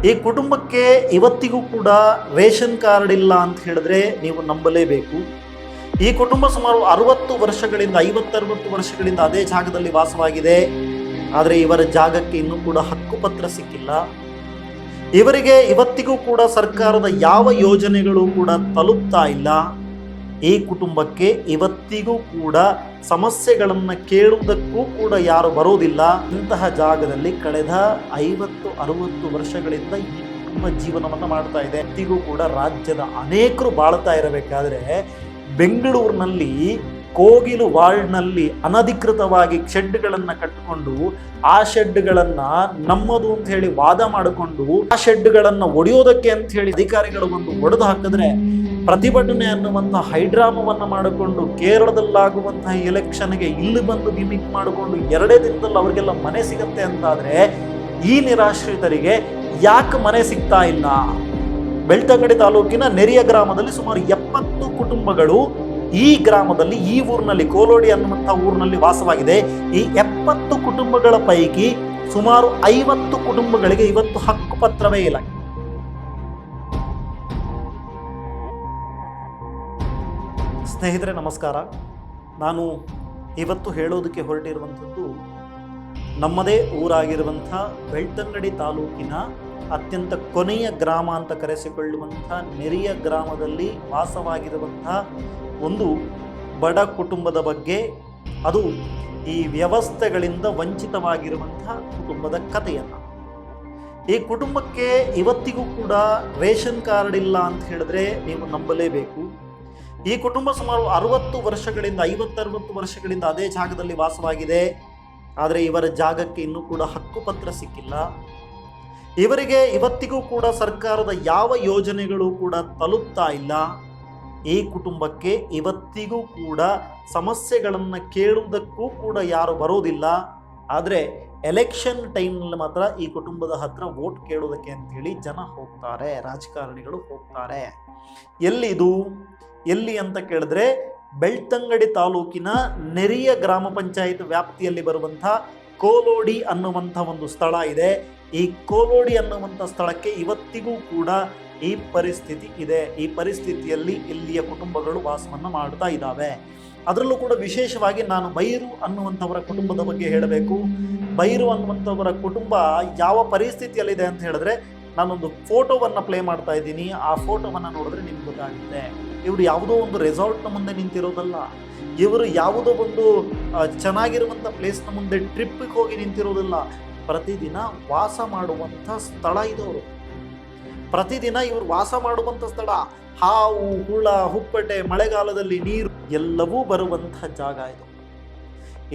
ಈ ಕುಟುಂಬಕ್ಕೆ ಇವತ್ತಿಗೂ ಕೂಡ ರೇಷನ್ ಕಾರ್ಡ್ ಇಲ್ಲ ಅಂತ ಹೇಳಿದ್ರೆ ನೀವು ನಂಬಲೇಬೇಕು. ಈ ಕುಟುಂಬ ಸುಮಾರು 60 ವರ್ಷಗಳಿಂದ 50-60 ವರ್ಷಗಳಿಂದ ಅದೇ ಜಾಗದಲ್ಲಿ ವಾಸವಾಗಿದೆ. ಆದರೆ ಇವರ ಜಾಗಕ್ಕೆ ಇನ್ನೂ ಕೂಡ ಹಕ್ಕುಪತ್ರ ಸಿಕ್ಕಿಲ್ಲ. ಇವರಿಗೆ ಇವತ್ತಿಗೂ ಕೂಡ ಸರ್ಕಾರದ ಯಾವ ಯೋಜನೆಗಳು ಕೂಡ ತಲುಪ್ತಾ ಇಲ್ಲ. ಈ ಕುಟುಂಬಕ್ಕೆ ಇವತ್ತಿಗೂ ಕೂಡ ಸಮಸ್ಯೆಗಳನ್ನು ಕೇಳುವುದಕ್ಕೂ ಕೂಡ ಯಾರು ಬರೋದಿಲ್ಲ. ಇಂತಹ ಜಾಗದಲ್ಲಿ ಕಳೆದ 50-60 ವರ್ಷಗಳಿಂದ ಈ ಕುಟುಂಬ ಜೀವನವನ್ನು ಮಾಡ್ತಾ ಇದೆ. ಇವತ್ತಿಗೂ ಕೂಡ ರಾಜ್ಯದ ಅನೇಕರು ಬಾಳ್ತಾ ಇರಬೇಕಾದ್ರೆ ಬೆಂಗಳೂರಿನಲ್ಲಿ ಕೋಗಿಲು ವಾರ್ಡ್ನಲ್ಲಿ ಅನಧಿಕೃತವಾಗಿ ಶೆಡ್ಗಳನ್ನು ಕಟ್ಟಿಕೊಂಡು ಆ ಶೆಡ್ಗಳನ್ನು ನಮ್ಮದು ಅಂತ ಹೇಳಿ ವಾದ ಮಾಡಿಕೊಂಡು ಆ ಶೆಡ್ಗಳನ್ನು ಒಡೆಯೋದಕ್ಕೆ ಅಂತ ಹೇಳಿ ಅಧಿಕಾರಿಗಳು ಒಂದು ಒಡೆದು ಹಾಕಿದ್ರೆ ಪ್ರತಿಭಟನೆ ಅನ್ನುವಂತಹ ಹೈಡ್ರಾಮವನ್ನು ಮಾಡಿಕೊಂಡು ಕೇರಳದಲ್ಲಾಗುವಂತಹ ಎಲೆಕ್ಷನ್ಗೆ ಇಲ್ಲಿ ಬಂದು ಗಿಮಿಕ್ ಮಾಡಿಕೊಂಡು 2 ದಿನದಲ್ಲಿ ಅವರಿಗೆಲ್ಲ ಮನೆ ಸಿಗತ್ತೆ ಅಂತಾದ್ರೆ ಈ ನಿರಾಶ್ರಿತರಿಗೆ ಯಾಕೆ ಮನೆ ಸಿಗ್ತಾ ಇಲ್ಲ? ಬೆಳ್ತಂಗಡಿ ತಾಲೂಕಿನ ನೆರಿಯ ಗ್ರಾಮದಲ್ಲಿ ಸುಮಾರು 70 ಕುಟುಂಬಗಳು ಈ ಗ್ರಾಮದಲ್ಲಿ ಈ ಊರಿನಲ್ಲಿ ಕೋಲೋಡಿ ಅನ್ನುವಂಥ ಊರಿನಲ್ಲಿ ವಾಸವಾಗಿದೆ. ಈ 70 ಕುಟುಂಬಗಳ ಪೈಕಿ ಸುಮಾರು 50 ಕುಟುಂಬಗಳಿಗೆ ಇವತ್ತು ಹಕ್ಕುಪತ್ರವೇ ಇಲ್ಲ. ಸ್ನೇಹಿತರೆ ನಮಸ್ಕಾರ. ನಾನು ಇವತ್ತು ಹೇಳೋದಕ್ಕೆ ಹೊರಟಿರುವಂಥದ್ದು ನಮ್ಮದೇ ಊರಾಗಿರುವಂಥ ಬೆಳ್ತಂಗಡಿ ತಾಲೂಕಿನ ಅತ್ಯಂತ ಕೊನೆಯ ಗ್ರಾಮ ಅಂತ ಕರೆಸಿಕೊಳ್ಳುವಂಥ ನೆರಿಯ ಗ್ರಾಮದಲ್ಲಿ ವಾಸವಾಗಿರುವಂಥ ಒಂದು ಬಡ ಕುಟುಂಬದ ಬಗ್ಗೆ, ಅದು ಈ ವ್ಯವಸ್ಥೆಗಳಿಂದ ವಂಚಿತವಾಗಿರುವಂಥ ಕುಟುಂಬದ ಕಥೆಯನ್ನು. ಈ ಕುಟುಂಬಕ್ಕೆ ಇವತ್ತಿಗೂ ಕೂಡ ರೇಷನ್ ಕಾರ್ಡ್ ಇಲ್ಲ ಅಂತ ಹೇಳಿದ್ರೆ ನೀವು ನಂಬಲೇಬೇಕು. ಈ ಕುಟುಂಬ ಸುಮಾರು 60 ವರ್ಷಗಳಿಂದ 50-60 ವರ್ಷಗಳಿಂದ ಅದೇ ಜಾಗದಲ್ಲಿ ವಾಸವಾಗಿದೆ. ಆದರೆ ಇವರ ಜಾಗಕ್ಕೆ ಇನ್ನೂ ಕೂಡ ಹಕ್ಕುಪತ್ರ ಸಿಕ್ಕಿಲ್ಲ. ಇವರಿಗೆ ಇವತ್ತಿಗೂ ಕೂಡ ಸರ್ಕಾರದ ಯಾವ ಯೋಜನೆಗಳು ಕೂಡ ತಲುಪ್ತಾ ಇಲ್ಲ. ಈ ಕುಟುಂಬಕ್ಕೆ ಇವತ್ತಿಗೂ ಕೂಡ ಸಮಸ್ಯೆಗಳನ್ನು ಕೇಳುವುದಕ್ಕೂ ಕೂಡ ಯಾರು ಬರೋದಿಲ್ಲ. ಆದರೆ ಎಲೆಕ್ಷನ್ ಟೈಮ್ನಲ್ಲಿ ಮಾತ್ರ ಈ ಕುಟುಂಬದ ಹತ್ರ ವೋಟ್ ಕೇಳೋದಕ್ಕೆ ಅಂಥೇಳಿ ಜನ ಹೋಗ್ತಾರೆ, ರಾಜಕಾರಣಿಗಳು ಹೋಗ್ತಾರೆ. ಎಲ್ಲಿ ಅಂತ ಕೇಳಿದ್ರೆ ಬೆಳ್ತಂಗಡಿ ತಾಲೂಕಿನ ನೆರಿಯ ಗ್ರಾಮ ಪಂಚಾಯತ್ ವ್ಯಾಪ್ತಿಯಲ್ಲಿ ಬರುವಂಥ ಕೋಲೋಡಿ ಅನ್ನುವಂಥ ಒಂದು ಸ್ಥಳ ಇದೆ. ಈ ಕೋಲೋಡಿ ಅನ್ನುವಂಥ ಸ್ಥಳಕ್ಕೆ ಇವತ್ತಿಗೂ ಕೂಡ ಈ ಪರಿಸ್ಥಿತಿ ಇದೆ. ಈ ಪರಿಸ್ಥಿತಿಯಲ್ಲಿ ಇಲ್ಲಿಯ ಕುಟುಂಬಗಳು ವಾಸವನ್ನು ಮಾಡ್ತಾ ಇದ್ದಾವೆ. ಅದರಲ್ಲೂ ಕೂಡ ವಿಶೇಷವಾಗಿ ನಾನು ಬೈರು ಅನ್ನುವಂಥವರ ಕುಟುಂಬದ ಬಗ್ಗೆ ಹೇಳಬೇಕು. ಬೈರು ಅನ್ನುವಂಥವರ ಕುಟುಂಬ ಯಾವ ಪರಿಸ್ಥಿತಿಯಲ್ಲಿದೆ ಅಂತ ಹೇಳಿದ್ರೆ, ನಾನೊಂದು ಫೋಟೋವನ್ನು ಪ್ಲೇ ಮಾಡ್ತಾ ಇದ್ದೀನಿ. ಆ ಫೋಟೋವನ್ನು ನೋಡಿದ್ರೆ ನಿಮ್ಗೆ ಗೊತ್ತಾಗುತ್ತೆ. ಇವರು ಯಾವುದೋ ಒಂದು ರೆಸಾರ್ಟ್ನ ಮುಂದೆ ನಿಂತಿರೋದಲ್ಲ. ಇವರು ಯಾವುದೋ ಒಂದು ಚೆನ್ನಾಗಿರುವಂಥ ಪ್ಲೇಸ್ನ ಮುಂದೆ ಟ್ರಿಪ್ಪಿಗೆ ಹೋಗಿ ನಿಂತಿರೋದಿಲ್ಲ. ಪ್ರತಿದಿನ ವಾಸ ಮಾಡುವಂಥ ಸ್ಥಳ ಇದವರು. ಪ್ರತಿದಿನ ಇವರು ವಾಸ ಮಾಡುವಂಥ ಸ್ಥಳ. ಹಾವು, ಹುಳ, ಹುಪ್ಪಟೆ, ಮಳೆಗಾಲದಲ್ಲಿ ನೀರು ಎಲ್ಲವೂ ಬರುವಂಥ ಜಾಗ ಇದು.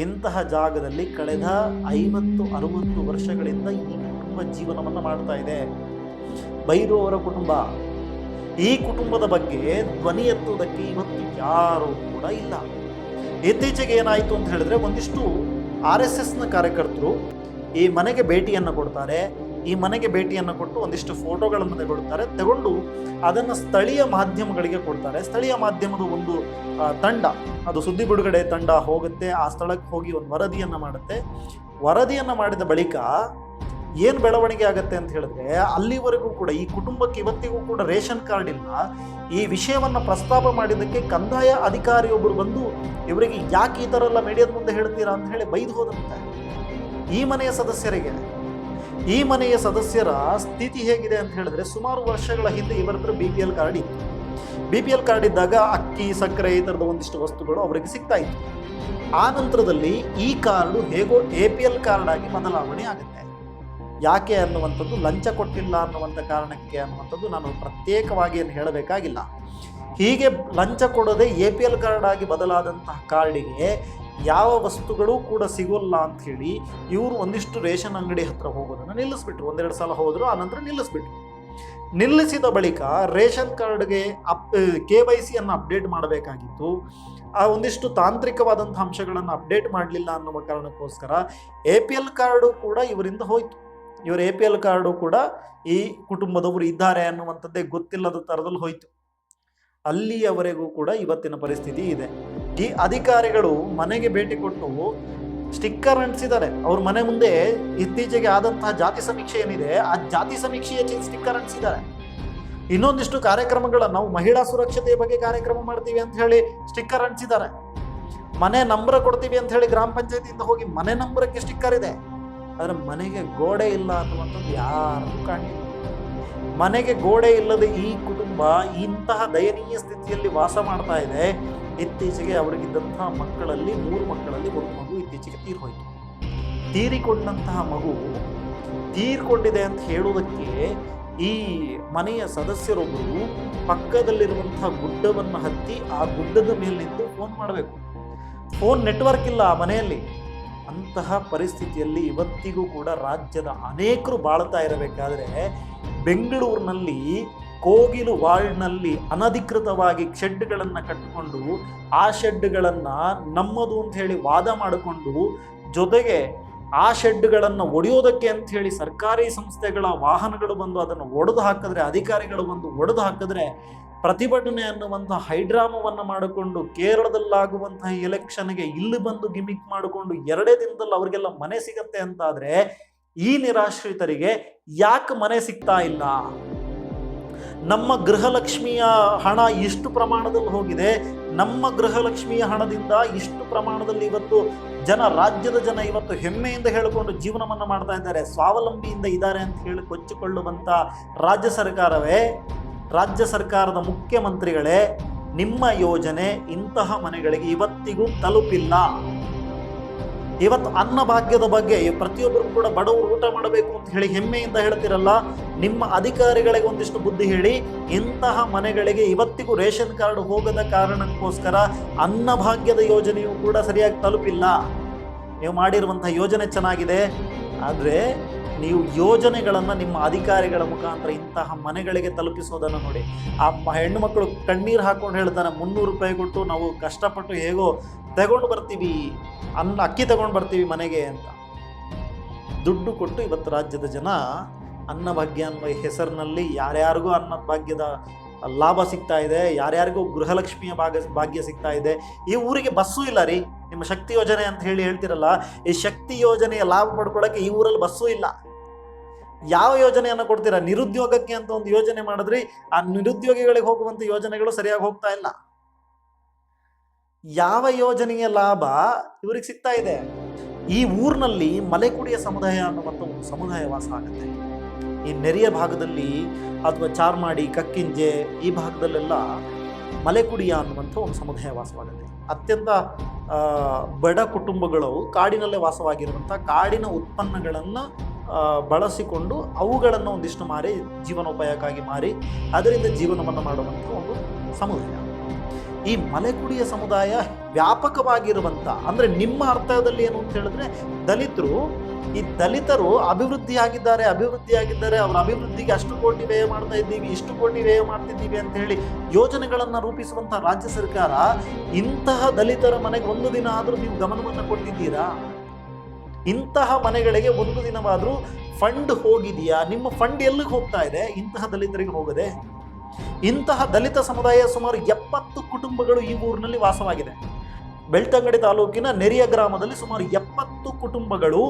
ಇಂತಹ ಜಾಗದಲ್ಲಿ ಕಳೆದ 50-60 ವರ್ಷಗಳಿಂದ ಈ ಕುಟುಂಬ ಜೀವನವನ್ನು ಮಾಡ್ತಾ ಇದೆ. ಬೈರು ಅವರ ಕುಟುಂಬ. ಈ ಕುಟುಂಬದ ಬಗ್ಗೆ ಧ್ವನಿ ಎತ್ತುವುದಕ್ಕೆ ಇವತ್ತು ಯಾರೂ ಕೂಡ ಇಲ್ಲ. ಇತ್ತೀಚೆಗೆ ಏನಾಯಿತು ಅಂತ ಹೇಳಿದ್ರೆ, ಒಂದಿಷ್ಟು RSSನ ಕಾರ್ಯಕರ್ತರು ಈ ಮನೆಗೆ ಭೇಟಿಯನ್ನು ಕೊಡ್ತಾರೆ. ಈ ಮನೆಗೆ ಭೇಟಿಯನ್ನು ಕೊಟ್ಟು ಒಂದಿಷ್ಟು ಫೋಟೋಗಳನ್ನು ತಗೊಂಡು ಅದನ್ನು ಸ್ಥಳೀಯ ಮಾಧ್ಯಮಗಳಿಗೆ ಕೊಡ್ತಾರೆ. ಸ್ಥಳೀಯ ಮಾಧ್ಯಮದ ಒಂದು ತಂಡ, ಅದು ಸುದ್ದಿ ಬಿಡುಗಡೆ ತಂಡ ಹೋಗುತ್ತೆ. ಆ ಸ್ಥಳಕ್ಕೆ ಹೋಗಿ ಒಂದು ವರದಿಯನ್ನು ಮಾಡುತ್ತೆ. ವರದಿಯನ್ನು ಮಾಡಿದ ಬಳಿಕ ಏನು ಬೆಳವಣಿಗೆ ಆಗುತ್ತೆ ಅಂತ ಹೇಳಿದ್ರೆ, ಅಲ್ಲಿವರೆಗೂ ಕೂಡ ಈ ಕುಟುಂಬಕ್ಕೆ ಇವತ್ತಿಗೂ ಕೂಡ ರೇಷನ್ ಕಾರ್ಡ್ ಇಲ್ಲ. ಈ ವಿಷಯವನ್ನು ಪ್ರಸ್ತಾಪ ಮಾಡಿದ್ದಕ್ಕೆ ಕಂದಾಯ ಅಧಿಕಾರಿಯೊಬ್ಬರು ಬಂದು ಇವರಿಗೆ ಯಾಕೆ ಈ ಥರ ಎಲ್ಲ ಮೀಡಿಯಾದ ಮುಂದೆ ಹೇಳ್ತೀರಾ ಅಂತ ಹೇಳಿ ಬೈದು ಹೋದಂತೆ. ಈ ಮನೆಯ ಸದಸ್ಯರ ಸ್ಥಿತಿ ಹೇಗಿದೆ ಅಂತ ಹೇಳಿದ್ರೆ, ಸುಮಾರು ವರ್ಷಗಳ ಹಿಂದೆ ಇವರ ಹತ್ರ BPL ಕಾರ್ಡ್ ಇತ್ತು. BPL ಕಾರ್ಡ್ ಇದ್ದಾಗ ಅಕ್ಕಿ, ಸಕ್ಕರೆ ಈ ಥರದ ಒಂದಿಷ್ಟು ವಸ್ತುಗಳು ಅವರಿಗೆ ಸಿಗ್ತಾ ಇತ್ತು. ಆ ನಂತರದಲ್ಲಿ ಈ ಕಾರ್ಡು ಹೇಗೋ APL ಕಾರ್ಡ್ ಆಗಿ ಬದಲಾವಣೆ ಆಗುತ್ತೆ. ಯಾಕೆ ಅನ್ನುವಂಥದ್ದು ಲಂಚ ಕೊಟ್ಟಿಲ್ಲ ಅನ್ನುವಂಥ ಕಾರಣಕ್ಕೆ ಅನ್ನುವಂಥದ್ದು ನಾನು ಪ್ರತ್ಯೇಕವಾಗಿ ಏನು ಹೇಳಬೇಕಾಗಿಲ್ಲ. ಹೀಗೆ ಲಂಚ ಕೊಡದೆ APL ಕಾರ್ಡ್ ಆಗಿ ಬದಲಾದಂತಹ ಕಾರ್ಡಿಗೆ ಯಾವ ವಸ್ತುಗಳು ಕೂಡ ಸಿಗೋಲ್ಲ ಅಂತ ಹೇಳಿ ಇವರು ಒಂದಿಷ್ಟು ರೇಷನ್ ಅಂಗಡಿ ಹತ್ರ ಹೋಗೋದನ್ನು ನಿಲ್ಲಿಸ್ಬಿಟ್ರು. 1-2 ಸಲ ಹೋದರು, ಆನಂತರ ನಿಲ್ಲಿಸ್ಬಿಟ್ರು. ನಿಲ್ಲಿಸಿದ ಬಳಿಕ ರೇಷನ್ ಕಾರ್ಡ್ಗೆ KYC ಅನ್ನು ಅಪ್ಡೇಟ್ ಮಾಡಬೇಕಾಗಿತ್ತು. ಆ ಒಂದಿಷ್ಟು ತಾಂತ್ರಿಕವಾದಂಥ ಅಂಶಗಳನ್ನು ಅಪ್ಡೇಟ್ ಮಾಡಲಿಲ್ಲ ಅನ್ನುವ ಕಾರಣಕ್ಕೋಸ್ಕರ APL ಕಾರ್ಡು ಕೂಡ ಇವರಿಂದ ಹೋಯಿತು. ಇವರ APL ಕಾರ್ಡು ಕೂಡ ಈ ಕುಟುಂಬದವರು ಇದ್ದಾರೆ ಅನ್ನುವಂಥದ್ದೇ ಗೊತ್ತಿಲ್ಲದ ಥರದಲ್ಲಿ ಹೋಯಿತು. ಅಲ್ಲಿಯವರೆಗೂ ಕೂಡ ಇವತ್ತಿನ ಪರಿಸ್ಥಿತಿ ಇದೆ. ಈ ಅಧಿಕಾರಿಗಳು ಮನೆಗೆ ಭೇಟಿ ಕೊಟ್ಟು ಸ್ಟಿಕ್ಕರ್ ಅಂಟಿಸಿದ್ದಾರೆ ಅವ್ರ ಮನೆ ಮುಂದೆ. ಇತ್ತೀಚೆಗೆ ಆದಂತಹ ಜಾತಿ ಸಮೀಕ್ಷೆ ಏನಿದೆ ಆ ಜಾತಿ ಸಮೀಕ್ಷೆಯ ಸ್ಟಿಕ್ಕರ್ ಅಂಟಿಸಿದ್ದಾರೆ. ಇನ್ನೊಂದಿಷ್ಟು ಕಾರ್ಯಕ್ರಮಗಳ ನಾವು ಮಹಿಳಾ ಸುರಕ್ಷತೆಯ ಬಗ್ಗೆ ಕಾರ್ಯಕ್ರಮ ಮಾಡ್ತೀವಿ ಅಂತ ಹೇಳಿ ಸ್ಟಿಕ್ಕರ್ ಅಂಟಿಸಿದ್ದಾರೆ. ಮನೆ ನಂಬರ್ ಕೊಡ್ತೀವಿ ಅಂತ ಹೇಳಿ ಗ್ರಾಮ ಪಂಚಾಯತಿಯಿಂದ ಹೋಗಿ ಮನೆ ನಂಬರಕ್ಕೆ ಸ್ಟಿಕ್ಕರ್ ಇದೆ. ಆದರೆ ಮನೆಗೆ ಗೋಡೆ ಇಲ್ಲ ಅನ್ನುವಂಥದ್ದು ಯಾರಿಗೂ ಕಾಣಿಲ್ಲ. ಮನೆಗೆ ಗೋಡೆ ಇಲ್ಲದೆ ಈ ಕುಟುಂಬ ಇಂತಹ ದಯನೀಯ ಸ್ಥಿತಿಯಲ್ಲಿ ವಾಸ ಮಾಡ್ತಾ ಇದೆ. ಇತ್ತೀಚೆಗೆ ಅವರಿಗಿದ್ದಂತಹ ಮಕ್ಕಳಲ್ಲಿ 3 ಮಕ್ಕಳಲ್ಲಿ ಒಂದು ಮಗು ಇತ್ತೀಚೆಗೆ ತೀರ್ಹೋಯಿತು. ತೀರಿಕೊಂಡಂತಹ ಮಗು ತೀರ್ಕೊಂಡಿದೆ ಅಂತ ಹೇಳುವುದಕ್ಕೆ ಈ ಮನೆಯ ಸದಸ್ಯರೊಬ್ಬರು ಪಕ್ಕದಲ್ಲಿರುವಂತಹ ಗುಡ್ಡವನ್ನು ಹತ್ತಿ ಆ ಗುಡ್ಡದ ಮೇಲೆ ನಿಂತು ಫೋನ್ ಮಾಡಬೇಕು. ಫೋನ್ ನೆಟ್ವರ್ಕ್ ಇಲ್ಲ ಆ ಮನೆಯಲ್ಲಿ. ಅಂತಹ ಪರಿಸ್ಥಿತಿಯಲ್ಲಿ ಇವತ್ತಿಗೂ ಕೂಡ ರಾಜ್ಯದ ಅನೇಕರು ಬಾಳ್ತಾ ಇರಬೇಕಾದ್ರೆ ಬೆಂಗಳೂರಿನಲ್ಲಿ ಕೋಗಿಲು ವಾರ್ಡ್ನಲ್ಲಿ ಅನಧಿಕೃತವಾಗಿ ಶೆಡ್ಗಳನ್ನು ಕಟ್ಟಿಕೊಂಡು ಆ ಶೆಡ್ಗಳನ್ನು ನಮ್ಮದು ಅಂತ ಹೇಳಿ ವಾದ ಮಾಡಿಕೊಂಡು, ಜೊತೆಗೆ ಆ ಶೆಡ್ಗಳನ್ನು ಒಡೆಯೋದಕ್ಕೆ ಅಂತ ಹೇಳಿ ಸರ್ಕಾರಿ ಸಂಸ್ಥೆಗಳ ವಾಹನಗಳು ಬಂದು ಅದನ್ನು ಒಡೆದು ಹಾಕಿದ್ರೆ, ಅಧಿಕಾರಿಗಳು ಬಂದು ಒಡೆದು ಹಾಕಿದ್ರೆ, ಪ್ರತಿಭಟನೆ ಅನ್ನುವಂಥ ಹೈಡ್ರಾಮವನ್ನು ಮಾಡಿಕೊಂಡು ಕೇರಳದಲ್ಲಾಗುವಂತಹ ಎಲೆಕ್ಷನ್ಗೆ ಇಲ್ಲಿ ಬಂದು ಗಿಮಿಕ್ ಮಾಡಿಕೊಂಡು 2 ದಿನದಲ್ಲಿ ಅವರಿಗೆಲ್ಲ ಮನೆ ಸಿಗತ್ತೆ ಅಂತಾದರೆ ಈ ನಿರಾಶ್ರಿತರಿಗೆ ಯಾಕೆ ಮನೆ ಸಿಗ್ತಾ ಇಲ್ಲ? ನಮ್ಮ ಗೃಹಲಕ್ಷ್ಮಿಯ ಹಣ ಇಷ್ಟು ಪ್ರಮಾಣದಲ್ಲಿ ಹೋಗಿದೆ. ನಮ್ಮ ಗೃಹಲಕ್ಷ್ಮಿಯ ಹಣದಿಂದ ಇಷ್ಟು ಪ್ರಮಾಣದಲ್ಲಿ ಇವತ್ತು ರಾಜ್ಯದ ಜನ ಇವತ್ತು ಹೆಮ್ಮೆಯಿಂದ ಹೇಳಿಕೊಂಡು ಜೀವನವನ್ನು ಮಾಡ್ತಾ ಇದ್ದಾರೆ, ಸ್ವಾವಲಂಬಿಯಿಂದ ಇದ್ದಾರೆ ಅಂತ ಹೇಳಿ ಕೊಚ್ಚಿಕೊಳ್ಳುವಂಥ ರಾಜ್ಯ ಸರ್ಕಾರದ ಮುಖ್ಯಮಂತ್ರಿಗಳೇ, ನಿಮ್ಮ ಯೋಜನೆ ಇಂತಹ ಮನೆಗಳಿಗೆ ಇವತ್ತಿಗೂ ತಲುಪಿಲ್ಲ. ಇವತ್ತು ಅನ್ನಭಾಗ್ಯದ ಬಗ್ಗೆ ಪ್ರತಿಯೊಬ್ಬರು ಕೂಡ ಬಡವರು ಊಟ ಮಾಡಬೇಕು ಅಂತ ಹೇಳಿ ಹೆಮ್ಮೆಯಿಂದ ಹೇಳ್ತಿರಲ್ಲ, ನಿಮ್ಮ ಅಧಿಕಾರಿಗಳಿಗೆ ಒಂದಿಷ್ಟು ಬುದ್ಧಿ ಹೇಳಿ. ಇಂತಹ ಮನೆಗಳಿಗೆ ಇವತ್ತಿಗೂ ರೇಷನ್ ಕಾರ್ಡ್ ಹೋಗದ ಕಾರಣಕ್ಕೋಸ್ಕರ ಅನ್ನಭಾಗ್ಯದ ಯೋಜನೆಯೂ ಕೂಡ ಸರಿಯಾಗಿ ತಲುಪಿಲ್ಲ. ನೀವು ಮಾಡಿರುವಂತಹ ಯೋಜನೆ ಚೆನ್ನಾಗಿದೆ, ಆದರೆ ನೀವು ಯೋಜನೆಗಳನ್ನು ನಿಮ್ಮ ಅಧಿಕಾರಿಗಳ ಮುಖಾಂತರ ಇಂತಹ ಮನೆಗಳಿಗೆ ತಲುಪಿಸೋದನ್ನು ನೋಡಿ. ಆ ಹೆಣ್ಣು ಮಕ್ಕಳು ಕಣ್ಣೀರು ಹಾಕೊಂಡು ಹೇಳ್ತಾನೆ, 300 ರೂಪಾಯಿ ಕೊಟ್ಟು ನಾವು ಕಷ್ಟಪಟ್ಟು ಹೇಗೋ ತಗೊಂಡು ಬರ್ತೀವಿ, ಅಕ್ಕಿ ತಗೊಂಡು ಬರ್ತೀವಿ ಮನೆಗೆ ಅಂತ ದುಡ್ಡು ಕೊಟ್ಟು ಇವತ್ತು ರಾಜ್ಯದ ಜನ ಅನ್ನಭಾಗ್ಯ ಅನ್ನೋ ಹೆಸರಿನಲ್ಲಿ ಯಾರ್ಯಾರಿಗೂ ಅನ್ನಭಾಗ್ಯದ ಲಾಭ ಸಿಗ್ತಾ ಇದೆ, ಯಾರ್ಯಾರಿಗೂ ಗೃಹಲಕ್ಷ್ಮಿಯ ಭಾಗ್ಯ ಸಿಗ್ತಾ ಇದೆ. ಈ ಊರಿಗೆ ಬಸ್ಸು ಇಲ್ಲ ರೀ. ನಿಮ್ಮ ಶಕ್ತಿ ಯೋಜನೆ ಅಂತ ಹೇಳ್ತಿರಲ್ಲ, ಈ ಶಕ್ತಿ ಯೋಜನೆಯ ಲಾಭ ಪಡ್ಕೊಳ್ಳೋಕ್ಕೆ ಈ ಊರಲ್ಲಿ ಬಸ್ಸು ಇಲ್ಲ. ಯಾವ ಯೋಜನೆಯನ್ನು ಕೊಡ್ತೀರಾ? ನಿರುದ್ಯೋಗಕ್ಕೆ ಅಂತ ಒಂದು ಯೋಜನೆ ಮಾಡಿದ್ರಿ, ಆ ನಿರುದ್ಯೋಗಿಗಳಿಗೆ ಹೋಗುವಂಥ ಯೋಜನೆಗಳು ಸರಿಯಾಗಿ ಹೋಗ್ತಾ ಇಲ್ಲ. ಯಾವ ಯೋಜನೆಯ ಲಾಭ ಇವರಿಗೆ ಸಿಗ್ತಾ ಇದೆ? ಈ ಊರಿನಲ್ಲಿ ಮಲೆಕುಡಿಯ ಸಮುದಾಯ ಅನ್ನುವಂಥ ಒಂದು ಸಮುದಾಯ ವಾಸ ಆಗುತ್ತೆ. ಈ ನೆರೆಯ ಭಾಗದಲ್ಲಿ ಅಥವಾ ಚಾರ್ಮಾಡಿ, ಕಕ್ಕಿಂಜೆ ಈ ಭಾಗದಲ್ಲೆಲ್ಲ ಮಲೆಕುಡಿಯ ಅನ್ನುವಂಥ ಒಂದು ಸಮುದಾಯ ವಾಸವಾಗುತ್ತೆ. ಅತ್ಯಂತ ಬಡ ಕುಟುಂಬಗಳು ಕಾಡಿನಲ್ಲೇ ವಾಸವಾಗಿರುವಂಥ ಕಾಡಿನ ಉತ್ಪನ್ನಗಳನ್ನು ಬಳಸಿಕೊಂಡು ಅವುಗಳನ್ನು ಒಂದಿಷ್ಟು ಮಾರಿ ಜೀವನೋಪಾಯಕ್ಕಾಗಿ ಮಾರಿ ಅದರಿಂದ ಜೀವನವನ್ನು ಮಾಡುವಂಥ ಒಂದು ಸಮುದಾಯ. ಈ ಮಲೆಕುಡಿಯ ಸಮುದಾಯ ವ್ಯಾಪಕವಾಗಿರುವಂಥ, ಅಂದರೆ ನಿಮ್ಮ ಅರ್ಥದಲ್ಲಿ ಏನು ಅಂತ ಹೇಳಿದ್ರೆ ದಲಿತರು ಅಭಿವೃದ್ಧಿಯಾಗಿದ್ದಾರೆ, ಅವರ ಅಭಿವೃದ್ಧಿಗೆ ಅಷ್ಟು ಕೋಟಿ ವ್ಯಯ ಮಾಡ್ತಾ ಇದ್ದೀವಿ, ಇಷ್ಟು ಕೋಟಿ ವ್ಯಯ ಮಾಡ್ತಿದ್ದೀವಿ ಅಂತ ಹೇಳಿ ಯೋಜನೆಗಳನ್ನು ರೂಪಿಸುವಂಥ ರಾಜ್ಯ ಸರ್ಕಾರ ಇಂತಹ ದಲಿತರ ಮನೆಗೆ ಒಂದು ದಿನ ಆದರೂ ನೀವು ಗಮನವನ್ನು ಕೊಟ್ಟಿದ್ದೀರಾ? ಇಂತಹ ಮನೆಗಳಿಗೆ ಒಂದು ದಿನವಾದರೂ ಫಂಡ್ ಹೋಗಿದೆಯಾ? ನಿಮ್ಮ ಫಂಡ್ ಎಲ್ಲಿಗೆ ಹೋಗ್ತಾ ಇದೆ? ಇಂತಹ ದಲಿತರಿಗೆ ಹೋಗದೆ. ಇಂತಹ ದಲಿತ ಸಮುದಾಯ ಸುಮಾರು 70 ಕುಟುಂಬಗಳು ಈ ಊರಿನಲ್ಲಿ ವಾಸವಾಗಿದೆ. ಬೆಳ್ತಂಗಡಿ ತಾಲೂಕಿನ ನೆರಿಯ ಗ್ರಾಮದಲ್ಲಿ ಸುಮಾರು 70 ಕುಟುಂಬಗಳು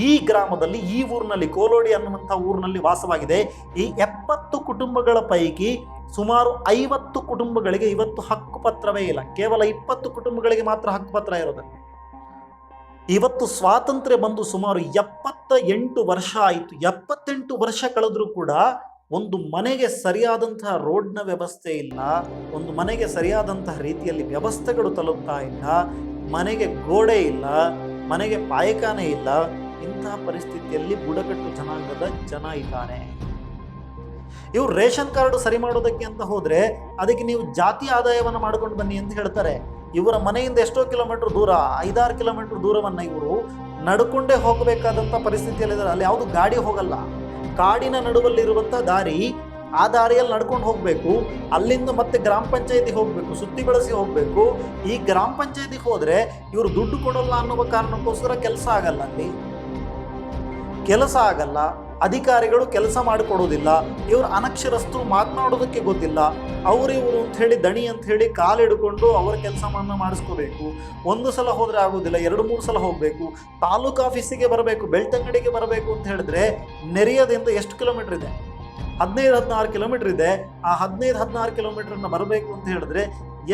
ಈ ಗ್ರಾಮದಲ್ಲಿ, ಈ ಊರಿನಲ್ಲಿ, ಕೋಲೋಡಿ ಅನ್ನುವಂಥ ಊರಿನಲ್ಲಿ ವಾಸವಾಗಿದೆ. ಈ 70 ಕುಟುಂಬಗಳ ಪೈಕಿ ಸುಮಾರು 50 ಕುಟುಂಬಗಳಿಗೆ ಇವತ್ತು ಹಕ್ಕುಪತ್ರವೇ ಇಲ್ಲ. ಕೇವಲ 20 ಕುಟುಂಬಗಳಿಗೆ ಮಾತ್ರ ಹಕ್ಕುಪತ್ರ ಇರೋದು. ಇವತ್ತು ಸ್ವಾತಂತ್ರ್ಯ ಬಂದು ಸುಮಾರು 78 ವರ್ಷ ಆಯಿತು. 78 ವರ್ಷ ಕಳೆದರೂ ಕೂಡ ಒಂದು ಮನೆಗೆ ಸರಿಯಾದಂತಹ ರೋಡ್ನ ವ್ಯವಸ್ಥೆ ಇಲ್ಲ, ಒಂದು ಮನೆಗೆ ಸರಿಯಾದಂತಹ ರೀತಿಯಲ್ಲಿ ವ್ಯವಸ್ಥೆಗಳು ತಲುಪ್ತಾ ಇಲ್ಲ, ಮನೆಗೆ ಗೋಡೆ ಇಲ್ಲ, ಮನೆಗೆ ಪಾಯಖಾನೆ ಇಲ್ಲ. ಇಂತಹ ಪರಿಸ್ಥಿತಿಯಲ್ಲಿ ಬುಡಕಟ್ಟು ಜನಾಂಗದ ಜನ ಇದ್ದಾರೆ. ಇವರು ರೇಷನ್ ಕಾರ್ಡು ಸರಿ ಮಾಡೋದಕ್ಕೆ ಅಂತ ಹೋದರೆ ಅದಕ್ಕೆ ನೀವು ಜಾತಿ ಆದಾಯವನ್ನು ಮಾಡ್ಕೊಂಡು ಬನ್ನಿ ಅಂತ ಹೇಳ್ತಾರೆ. ಇವರ ಮನೆಯಿಂದ ಎಷ್ಟೋ ಕಿಲೋಮೀಟರ್ ದೂರ, 5-6 ಕಿಲೋಮೀಟರ್ ದೂರವನ್ನು ಇವರು ನಡ್ಕೊಂಡೇ ಹೋಗಬೇಕಾದಂಥ ಪರಿಸ್ಥಿತಿಯಲ್ಲಿದ್ದಾರೆ. ಅಲ್ಲಿ ಯಾವುದು ಗಾಡಿ ಹೋಗಲ್ಲ. ಕಾಡಿನ ನಡುವಲ್ಲಿರುವಂಥ ದಾರಿ, ಆ ದಾರಿಯಲ್ಲಿ ನಡ್ಕೊಂಡು ಹೋಗಬೇಕು. ಅಲ್ಲಿಂದ ಮತ್ತೆ ಗ್ರಾಮ ಪಂಚಾಯತಿಗೆ ಹೋಗಬೇಕು, ಸುತ್ತಿ ಬಳಸಿ ಹೋಗಬೇಕು. ಈ ಗ್ರಾಮ ಪಂಚಾಯತಿಗೆ ಹೋದರೆ ಇವರು ದುಡ್ಡು ಕೊಡೋಲ್ಲ ಅನ್ನುವ ಕಾರಣಕ್ಕೋಸ್ಕರ ಕೆಲಸ ಆಗಲ್ಲ. ಅಧಿಕಾರಿಗಳು ಕೆಲಸ ಮಾಡಿಕೊಡೋದಿಲ್ಲ, ಇವರು ಅನಕ್ಷರಸ್ಥರು, ಮಾತನಾಡೋದಕ್ಕೆ ಗೊತ್ತಿಲ್ಲ, ಅವರಿವರು ಅಂತ ಹೇಳಿ ದಣಿ ಅಂತ ಹೇಳಿ ಕಾಲಿಡ್ಕೊಂಡು ಅವರ ಕೆಲಸವನ್ನು ಮಾಡಿಸ್ಕೋಬೇಕು. ಒಂದು ಸಲ ಹೋದರೆ ಆಗೋದಿಲ್ಲ, 2-3 ಸಲ ಹೋಗಬೇಕು. ತಾಲೂಕು ಆಫೀಸಿಗೆ ಬರಬೇಕು, ಬೆಳ್ತಂಗಡಿಗೆ ಬರಬೇಕು ಅಂತ ಹೇಳಿದ್ರೆ ನೆರೆಯದಿಂದ ಎಷ್ಟು ಕಿಲೋಮೀಟರ್ ಇದೆ? 15-16 ಕಿಲೋಮೀಟರ್ ಇದೆ. ಆ 15-16 ಕಿಲೋಮೀಟ್ರನ್ನ ಬರಬೇಕು ಅಂತ ಹೇಳಿದ್ರೆ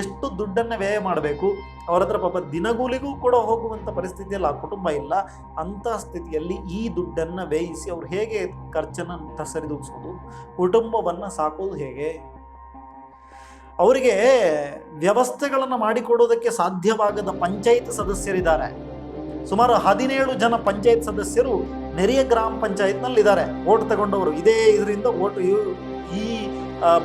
ಎಷ್ಟು ದುಡ್ಡನ್ನು ವ್ಯಯ ಮಾಡಬೇಕು? ಅವರ ಹತ್ರ ಪಾಪ ದಿನಗೂಲಿಗೂ ಕೂಡ ಹೋಗುವಂಥ ಪರಿಸ್ಥಿತಿಯಲ್ಲಿ ಆ ಕುಟುಂಬ ಇಲ್ಲ. ಅಂಥ ಸ್ಥಿತಿಯಲ್ಲಿ ಈ ದುಡ್ಡನ್ನು ವ್ಯಯಿಸಿ ಅವ್ರು ಹೇಗೆ ಖರ್ಚನ್ನು ಸರಿದೂಗಿಸೋದು? ಕುಟುಂಬವನ್ನು ಸಾಕೋದು ಹೇಗೆ? ಅವರಿಗೆ ವ್ಯವಸ್ಥೆಗಳನ್ನು ಮಾಡಿಕೊಡೋದಕ್ಕೆ ಸಾಧ್ಯವಾಗದ ಪಂಚಾಯತ್ ಸದಸ್ಯರಿದ್ದಾರೆ. ಸುಮಾರು 17 ಜನ ಪಂಚಾಯತ್ ಸದಸ್ಯರು ನೆರೆಯ ಗ್ರಾಮ ಪಂಚಾಯತ್ನಲ್ಲಿದ್ದಾರೆ. ಓಟ್ ತಗೊಂಡವರು ಇದೇ ಇದರಿಂದ ಈ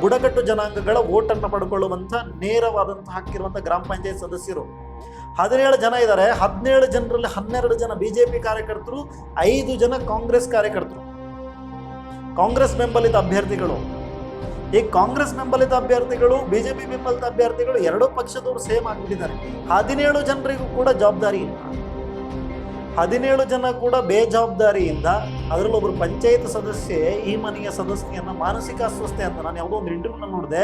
ಬುಡಕಟ್ಟು ಜನಾಂಗಗಳ ಓಟನ್ನು ಪಡ್ಕೊಳ್ಳುವಂಥ ನೇರವಾದಂಥ ಹಾಕಿರುವಂಥ ಗ್ರಾಮ ಪಂಚಾಯತ್ ಸದಸ್ಯರು 17 ಜನ ಇದ್ದಾರೆ. 17 ಜನರಲ್ಲಿ 12 ಜನ BJP ಕಾರ್ಯಕರ್ತರು, 5 ಜನ ಕಾಂಗ್ರೆಸ್ ಕಾರ್ಯಕರ್ತರು, ಕಾಂಗ್ರೆಸ್ ಬೆಂಬಲಿತ ಅಭ್ಯರ್ಥಿಗಳು. ಈ ಕಾಂಗ್ರೆಸ್ ಬೆಂಬಲಿತ ಅಭ್ಯರ್ಥಿಗಳು, BJP ಬೆಂಬಲಿತ ಅಭ್ಯರ್ಥಿಗಳು ಎರಡೂ ಪಕ್ಷದವರು ಸೇಮ್ ಆಗಿಬಿಟ್ಟಿದ್ದಾರೆ. 17 ಜನರಿಗೂ ಕೂಡ ಜವಾಬ್ದಾರಿ ಇಲ್ಲ. 17 ಜನ ಕೂಡ ಬೇಜವಾಬ್ದಾರಿಯಿಂದ, ಅದರಲ್ಲೊಬ್ಬರು ಪಂಚಾಯತ್ ಸದಸ್ಯೆ ಈ ಮನೆಯ ಸದಸ್ಯೆಯನ್ನು ಮಾನಸಿಕ ಅಸ್ವಸ್ಥೆ ಅಂತ, ನಾನು ಯಾವುದೋ ಒಂದು ಇಂಟರ್ವ್ಯೂನಲ್ಲಿ ನೋಡಿದೆ,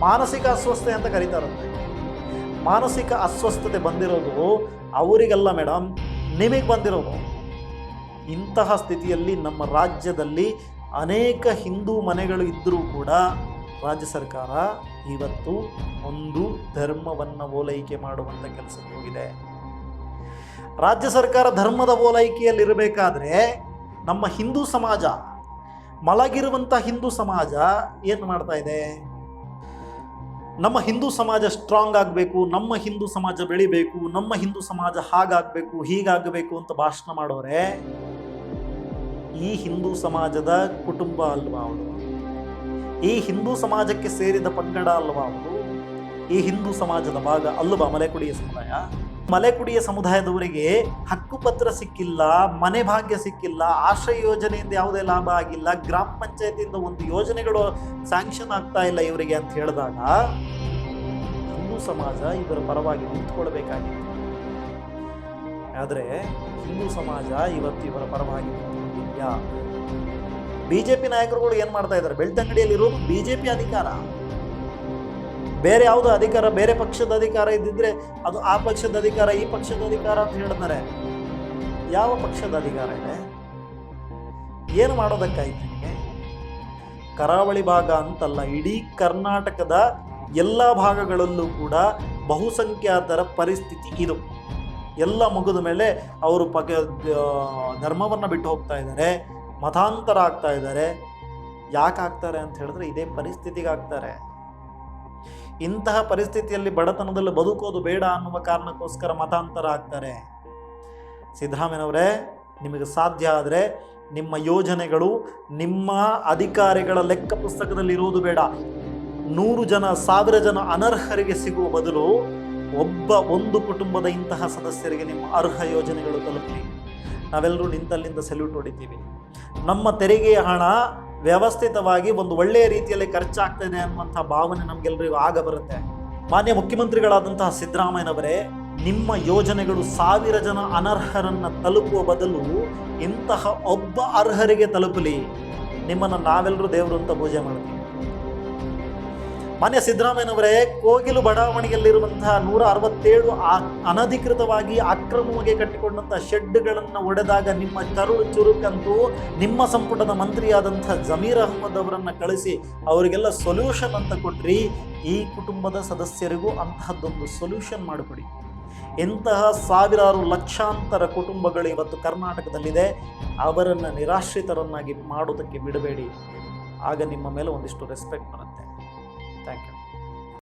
ಮಾನಸಿಕ ಅಸ್ವಸ್ಥೆ ಅಂತ ಕರೀತಾರಂತೆ. ಮಾನಸಿಕ ಅಸ್ವಸ್ಥತೆ ಬಂದಿರೋದು ಅವರಿಗೆಲ್ಲ ಮೇಡಮ್, ನಿಮಗೆ ಬಂದಿರೋದು. ಇಂತಹ ಸ್ಥಿತಿಯಲ್ಲಿ ನಮ್ಮ ರಾಜ್ಯದಲ್ಲಿ ಅನೇಕ ಹಿಂದೂ ಮನೆಗಳು ಇದ್ದರೂ ಕೂಡ ರಾಜ್ಯ ಸರ್ಕಾರ ಇವತ್ತು ಒಂದು ಧರ್ಮವನ್ನು ಓಲೈಕೆ ಮಾಡುವಂಥ ಕೆಲಸಕ್ಕೆ ಹೋಗಿದೆ. ರಾಜ್ಯ ಸರ್ಕಾರ ಧರ್ಮದ ಓಲೈಕೆಯಲ್ಲಿರಬೇಕಾದ್ರೆ ನಮ್ಮ ಹಿಂದೂ ಸಮಾಜ, ಮಲಗಿರುವಂಥ ಹಿಂದೂ ಸಮಾಜ ಏನು ಮಾಡ್ತಾ ಇದೆ? ನಮ್ಮ ಹಿಂದೂ ಸಮಾಜ ಸ್ಟ್ರಾಂಗ್ ಆಗಬೇಕು, ನಮ್ಮ ಹಿಂದೂ ಸಮಾಜ ಬೆಳಿಬೇಕು, ನಮ್ಮ ಹಿಂದೂ ಸಮಾಜ ಹಾಗಾಗಬೇಕು ಹೀಗಾಗಬೇಕು ಅಂತ ಭಾಷಣ ಮಾಡೋರೆ ಈ ಹಿಂದೂ ಸಮಾಜದ ಕುಟುಂಬ ಅಲ್ವಾ ಅವರು? ಈ ಹಿಂದೂ ಸಮಾಜಕ್ಕೆ ಸೇರಿದ ಪಂಗಡ ಅಲ್ವಾ ಅವರು? ಈ ಹಿಂದೂ ಸಮಾಜದ ಭಾಗ ಅಲ್ವಾ ಮಲೆಕುಡಿಯ ಸಮುದಾಯ? ಮಲೆಕುಡಿಯ ಸಮುದಾಯದವರಿಗೆ ಹಕ್ಕುಪತ್ರ ಸಿಕ್ಕಿಲ್ಲ, ಮನೆ ಭಾಗ್ಯ ಸಿಕ್ಕಿಲ್ಲ, ಆಶ್ರಯ ಯೋಜನೆಯಿಂದ ಯಾವುದೇ ಲಾಭ ಆಗಿಲ್ಲ, ಗ್ರಾಮ ಪಂಚಾಯತಿಯಿಂದ ಒಂದು ಯೋಜನೆಗಳು ಸ್ಯಾಂಕ್ಷನ್ ಆಗ್ತಾ ಇಲ್ಲ ಇವರಿಗೆ ಅಂತ ಹೇಳಿದಾಗ ಹಿಂದೂ ಸಮಾಜ ಇವರ ಪರವಾಗಿ ನಿಂತ್ಕೊಳ್ಬೇಕಾಗಿತ್ತು. ಆದರೆ ಹಿಂದೂ ಸಮಾಜ ಇವತ್ತು ಇವರ ಪರವಾಗಿ ನಿಂತ್ಕೊಂಡಿಲ್ಲ. BJP ನಾಯಕರುಗಳು ಏನು ಮಾಡ್ತಾ ಇದ್ದಾರೆ? ಬೆಳ್ತಂಗಡಿಯಲ್ಲಿರೋದು BJP ಅಧಿಕಾರ, ಬೇರೆ ಯಾವುದೋ ಅಧಿಕಾರ, ಬೇರೆ ಪಕ್ಷದ ಅಧಿಕಾರ ಇದ್ದಿದ್ರೆ ಅದು ಆ ಪಕ್ಷದ ಅಧಿಕಾರ, ಈ ಪಕ್ಷದ ಅಧಿಕಾರ ಅಂತ ಹೇಳ್ತಾರೆ. ಯಾವ ಪಕ್ಷದ ಅಧಿಕಾರ ಇದೆ? ಏನು ಮಾಡೋದಕ್ಕಾಯ್ತು ನಿಮಗೆ? ಕರಾವಳಿ ಭಾಗ ಅಂತಲ್ಲ, ಇಡೀ ಕರ್ನಾಟಕದ ಎಲ್ಲ ಭಾಗಗಳಲ್ಲೂ ಕೂಡ ಬಹುಸಂಖ್ಯಾತರ ಪರಿಸ್ಥಿತಿ ಇದು. ಎಲ್ಲ ಮುಗಿದ ಮೇಲೆ ಅವರು ಧರ್ಮವನ್ನು ಬಿಟ್ಟು ಹೋಗ್ತಾ ಇದ್ದಾರೆ, ಮತಾಂತರ ಆಗ್ತಾ ಇದ್ದಾರೆ. ಯಾಕೆ ಆಗ್ತಾರೆ ಅಂತ ಹೇಳಿದ್ರೆ ಇದೇ ಪರಿಸ್ಥಿತಿಗೆ ಆಗ್ತಾರೆ. ಇಂತಹ ಪರಿಸ್ಥಿತಿಯಲ್ಲಿ ಬಡತನದಲ್ಲಿ ಬದುಕೋದು ಬೇಡ ಅನ್ನುವ ಕಾರಣಕ್ಕೋಸ್ಕರ ಮತಾಂತರ ಆಗ್ತಾರೆ. ಸಿದ್ದರಾಮಯ್ಯನವರೇ, ನಿಮಗೆ ಸಾಧ್ಯ ಆದರೆ ನಿಮ್ಮ ಯೋಜನೆಗಳು ನಿಮ್ಮ ಅಧಿಕಾರಿಗಳ ಲೆಕ್ಕ ಪುಸ್ತಕದಲ್ಲಿ ಇರುವುದು ಬೇಡ. 100 ಜನ 1000 ಜನ ಅನರ್ಹರಿಗೆ ಸಿಗುವ ಬದಲು ಒಂದು ಕುಟುಂಬದ ಇಂತಹ ಸದಸ್ಯರಿಗೆ ನಿಮ್ಮ ಅರ್ಹ ಯೋಜನೆಗಳು ತಲುಪಲಿ. ನಾವೆಲ್ಲರೂ ನಿಂತಲ್ಲಿಂದ ಸೆಲ್ಯೂಟ್ ಹೊಡಿತೀವಿ. ನಮ್ಮ ತೆರಿಗೆಯ ಹಣ ವ್ಯವಸ್ಥಿತವಾಗಿ ಒಂದು ಒಳ್ಳೆಯ ರೀತಿಯಲ್ಲಿ ಖರ್ಚಾಗ್ತದೆ ಅನ್ನುವಂಥ ಭಾವನೆ ನಮಗೆಲ್ಲರಿಗೂ ಆಗ ಬರುತ್ತೆ. ಮಾನ್ಯ ಮುಖ್ಯಮಂತ್ರಿಗಳಾದಂತಹ ಸಿದ್ದರಾಮಯ್ಯನವರೇ, ನಿಮ್ಮ ಯೋಜನೆಗಳು 1000 ಜನ ಅನರ್ಹರನ್ನು ತಲುಪುವ ಬದಲು ಇಂತಹ ಒಬ್ಬ ಅರ್ಹರಿಗೆ ತಲುಪಲಿ. ನಿಮ್ಮನ್ನು ನಾವೆಲ್ಲರೂ ದೇವರು ಅಂತ ಪೂಜೆ ಮಾಡ್ತೀವಿ. ಮಾನ್ಯ ಸಿದ್ದರಾಮಯ್ಯನವರೇ, ಕೋಗಿಲು ಬಡಾವಣೆಯಲ್ಲಿರುವಂತಹ 167 ಅನಧಿಕೃತವಾಗಿ ಅಕ್ರಮವಾಗಿ ಕಟ್ಟಿಕೊಂಡಂಥ ಶೆಡ್ಗಳನ್ನು ಒಡೆದಾಗ ನಿಮ್ಮ ಕರುಳು ಚುರುಕಂತೂ ನಿಮ್ಮ ಸಂಪುಟದ ಮಂತ್ರಿಯಾದಂಥ ಜಮೀರ್ ಅಹ್ಮದ್ ಅವರನ್ನು ಕಳಿಸಿ ಅವರಿಗೆಲ್ಲ ಸೊಲ್ಯೂಷನ್ ಅಂತ ಕೊಟ್ರಿ. ಈ ಕುಟುಂಬದ ಸದಸ್ಯರಿಗೂ ಅಂತಹದ್ದೊಂದು ಸೊಲ್ಯೂಷನ್ ಮಾಡಿಕೊಡಿ. ಇಂತಹ ಸಾವಿರಾರು ಲಕ್ಷಾಂತರ ಕುಟುಂಬಗಳು ಇವತ್ತು ಕರ್ನಾಟಕದಲ್ಲಿದೆ. ಅವರನ್ನು ನಿರಾಶ್ರಿತರನ್ನಾಗಿ ಮಾಡೋದಕ್ಕೆ ಬಿಡಬೇಡಿ. ಆಗ ನಿಮ್ಮ ಮೇಲೆ ಒಂದಿಷ್ಟು ರೆಸ್ಪೆಕ್ಟ್ ಬರುತ್ತೆ. Thank you.